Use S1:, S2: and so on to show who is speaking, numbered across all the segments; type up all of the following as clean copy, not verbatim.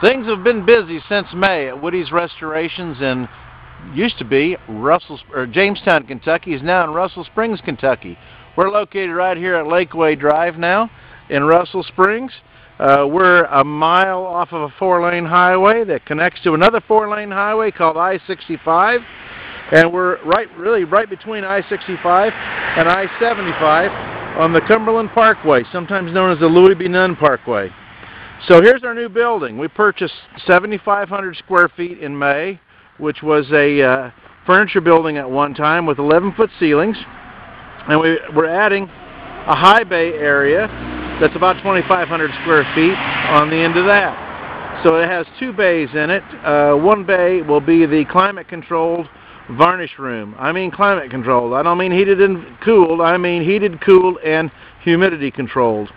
S1: Things have been busy since May at Woodies Restorations in used to be Jamestown, Kentucky. Is now in Russell Springs, Kentucky. We're located right here at Lakeway Drive now in Russell Springs. We're a mile off of a 4-lane highway that connects to another 4-lane highway called I-65, and we're really right between I-65 and I-75 on the Cumberland Parkway, sometimes known as the Louis B. Nunn Parkway. So here's our new building. We purchased 7,500 square feet in May, which was a furniture building at one time with 11-foot ceilings, and we're adding a high bay area that's about 2,500 square feet on the end of that. So it has 2 bays in it. One bay will be the climate-controlled varnish room. I mean climate-controlled. I don't mean heated and cooled. I mean heated, cooled, and humidity-controlled.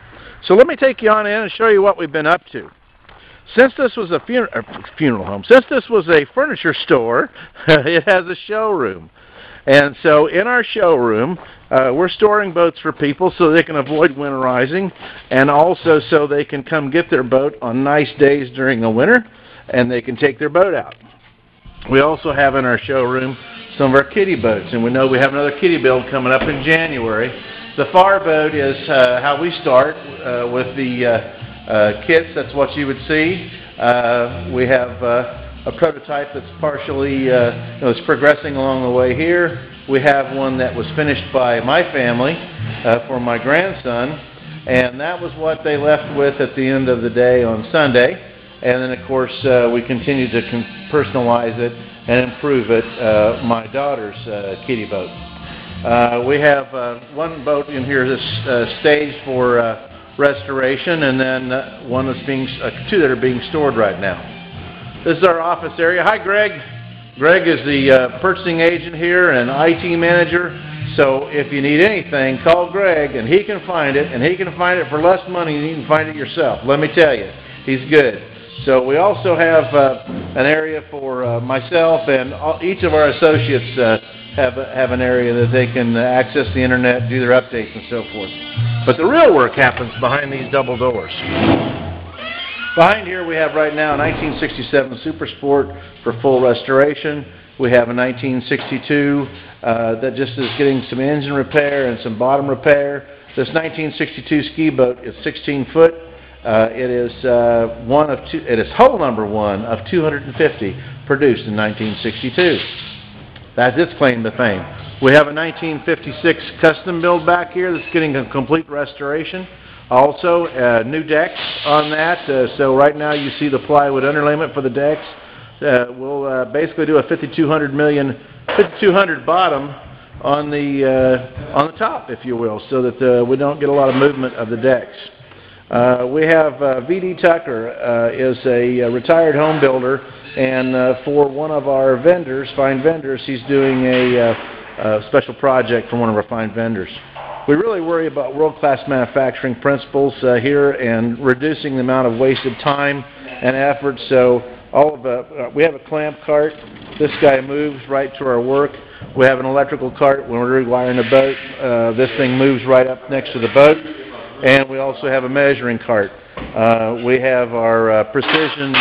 S1: So let me take you on in and show you what we've been up to. Since this was a funeral home, since this was a furniture store, it has a showroom. And so in our showroom, we're storing boats for people so they can avoid winterizing, and also so they can come get their boat on nice days during the winter, and they can take their boat out. We also have in our showroom some of our kiddie boats, and we know we have another kiddie build coming up in January. The far boat is how we start with the kits. That's what you would see. We have a prototype that's partially it's progressing along the way here. We have one that was finished by my family for my grandson, and that was what they left with at the end of the day on Sunday. And then, of course, we continue to personalize it and improve it, my daughter's kiddie boat. We have one boat in here that's staged for restoration, and then two that are being stored right now. This is our office area. Hi, Greg. Greg is the purchasing agent here and IT manager. So if you need anything, call Greg, and he can find it, and he can find it for less money than you can find it yourself. Let me tell you, he's good. So we also have an area for myself, and each of our associates have an area that they can access the internet, do their updates, and so forth. But the real work happens behind these double doors. Behind here we have right now a 1967 Super Sport for full restoration. We have a 1962 that just is getting some engine repair and some bottom repair. This 1962 ski boat is 16 foot. It is it is hull number 1 of 250 produced in 1962. That's its claim to fame. We have a 1956 custom build back here that's getting a complete restoration. Also, new decks on that. So right now you see the plywood underlayment for the decks. We'll basically do a 5200 bottom on the top, if you will, so that we don't get a lot of movement of the decks. We have V.D. Tucker is a retired home builder, and for one of our vendors, fine vendors, he's doing a special project for one of our fine vendors. We really worry about world-class manufacturing principles here and reducing the amount of wasted time and effort. So we have a clamp cart. This guy moves right to our work. We have an electrical cart when we're rewiring a boat. This thing moves right up next to the boat. And we also have a measuring cart. We have our precision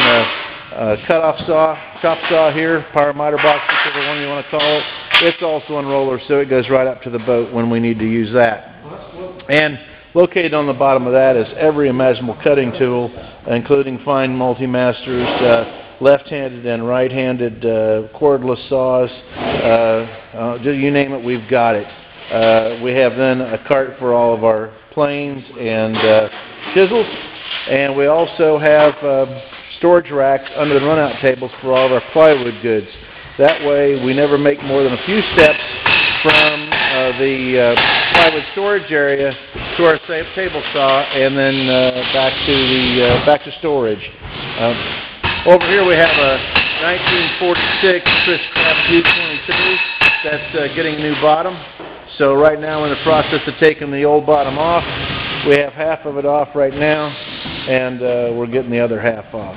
S1: cut-off saw, chop saw here, power miter box, whichever one you want to call it. It's also on rollers, so it goes right up to the boat when we need to use that. And located on the bottom of that is every imaginable cutting tool, including fine multi-masters, left-handed and right-handed cordless saws. You name it, we've got it. We have then a cart for all of our planes and chisels, and we also have storage racks under the run-out tables for all of our plywood goods. That way we never make more than a few steps from the plywood storage area to our table saw, and then back to storage. Over here we have a 1946 Chris Craft U-22 that's getting a new bottom. So right now we're in the process of taking the old bottom off. We have half of it off right now, and we're getting the other half off.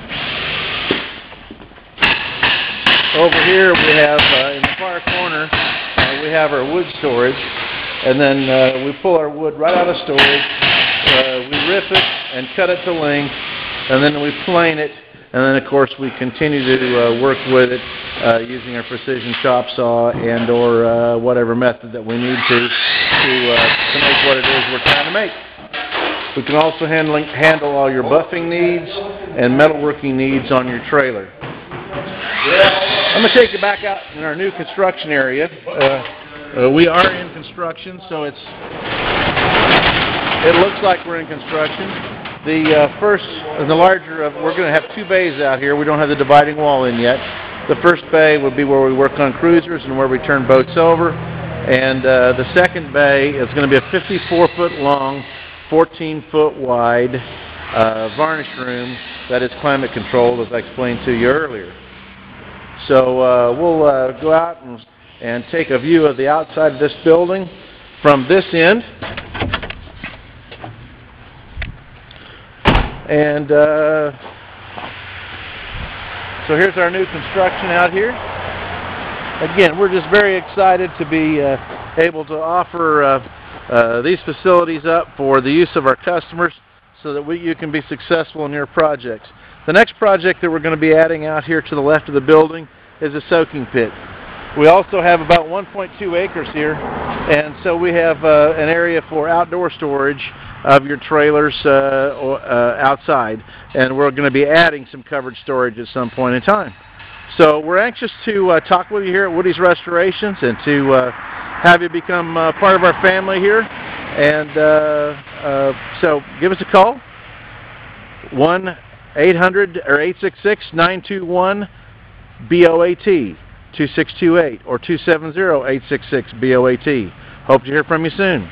S1: Over here we have, in the far corner, we have our wood storage, and then we pull our wood right out of storage, we rip it and cut it to length, and then we plane it And then, of course, we continue to work with it using our precision chop saw and or whatever method that we need to make what it is we're trying to make. We can also handle all your buffing needs and metalworking needs on your trailer. I'm going to take you back out in our new construction area. We are in construction, so it looks like we're in construction. The larger, we're going to have 2 bays out here. We don't have the dividing wall in yet. The first bay would be where we work on cruisers and where we turn boats over. And the second bay is going to be a 54-foot long, 14-foot wide varnish room that is climate controlled, as I explained to you earlier. So we'll go out and take a view of the outside of this building from this end. And so here's our new construction out here. Again, we're just very excited to be able to offer these facilities up for the use of our customers so that you can be successful in your projects. The next project that we're going to be adding out here to the left of the building is a soaking pit. We also have about 1.2 acres here, and so we have an area for outdoor storage of your trailers outside, and we're going to be adding some covered storage at some point in time. So we're anxious to talk with you here at Woodies Restorations and to have you become part of our family here. And so give us a call, 1-800-866-921-BOAT, 2628, or 270-866-BOAT. Hope to hear from you soon.